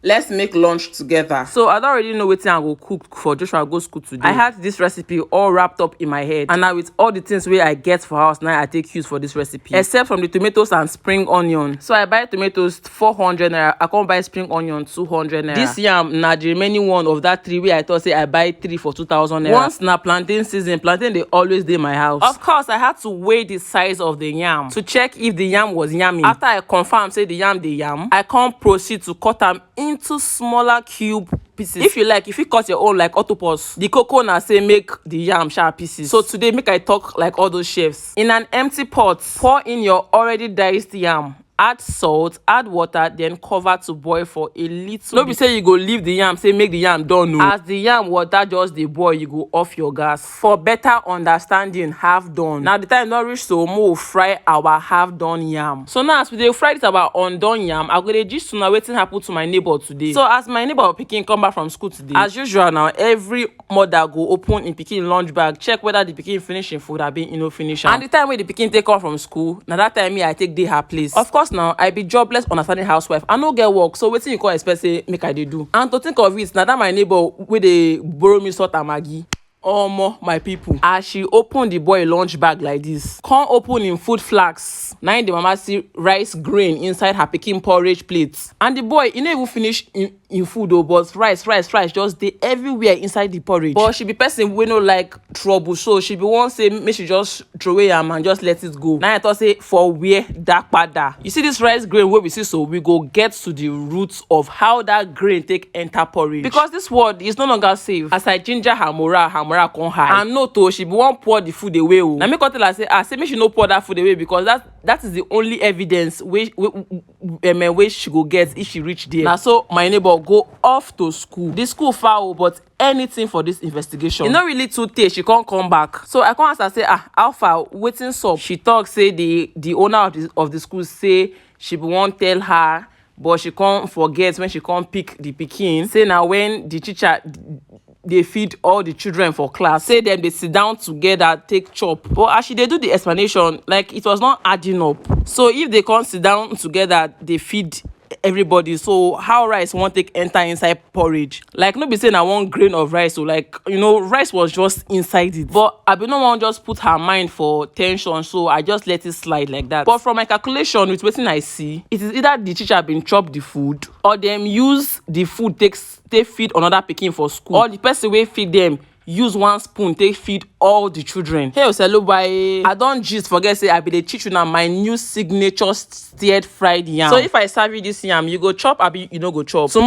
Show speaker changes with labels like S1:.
S1: let's make lunch together. So I don't already know wetin I go cook for Joshua go school today. I had this recipe all wrapped up in my head, and now with all the things wey I get for house, now I take use for this recipe, except from the tomatoes and spring onion. So I buy tomatoes 400 naira, I can't buy spring onion 200 naira. This yam na the remaining one of that 3 wey I thought say I buy 3 for 2,000 naira. Once na plantain season, plantain dey always dey my house. Of course, I had to weigh the size of the yam to check if the yam was yummy. After I confirm say the yam dey yam, I can't proceed to cut am into smaller cube pieces. If you like, if you cut your own like octopus, the cocoa na say make the yam sharp pieces. So today make I talk like all those chefs. In an empty pot, pour in your already diced yam, add salt, add water, then cover to boil for a little. No be say you go leave the yam say make the yam done. No, as the yam water just dey boil, you go off your gas. For better understanding, half done. Now the time don reach to move fry our half done yam. So now as we dey fry this our undone yam, I go dey gist una wetin happen to my neighbor today. So as my neighbor pikin come back from school today, as usual now, every mother go open in pikin lunch bag, check whether the pikin finish im food abi e no finish am. And the time wey the pikin take come from school, na that time me I take dey her place. Of course now, I be jobless understanding housewife, I no get work, so wetin you come expect say make I dey do? And to think of it, na that my neighbor wey dey borrow me salt and maggi. Omo, my people, as she open the boy lunch bag like this, come open in food flask, na im the mama see rice grain inside her pikin porridge plate. And the boy, e no even finish in food though, but rice just dey everywhere inside the porridge. But she be person wey no like trouble, so she be wan say make she just throw away am and just let it go. Now I thought say for where that pada. You see this rice grain wey we see, so we go get to the roots of how that grain take enter porridge, because this word is no longer safe. As I ginger her morale come high. And no to, she be wan pour the food away. Now me come tell her say make she no pour that food away, because that is the only evidence wey she go get if she reach there. Now so my neighbor go off to school. The school far, but anything for this investigation. E no really too tey, she can't come back. So I come ask her say, how far, wetin sup? She talk say the owner of the school say she be wan tell her, but she can't forget when she can't pick the pikin. Say now when the teacher they feed all the children for class, say them they sit down together take chop. But as she they do the explanation, like it was not adding up. So if they can't sit down together, they feed everybody, so how rice won't take enter inside porridge? Like no be saying I want grain of rice, so like rice was just inside it. But I be no one just put her mind for tension, so I just let it slide like that. But from my calculation with wetin I see, it is either the teacher been chop the food, or them use the food take feed another pikin for school, or the person wey feed them use one spoon take feed all the children. Hey Oselobaye, I don't just forget say I be the teach una my new signature stirred fried yam. So if I serve you this yam, you go chop abi you no go chop? So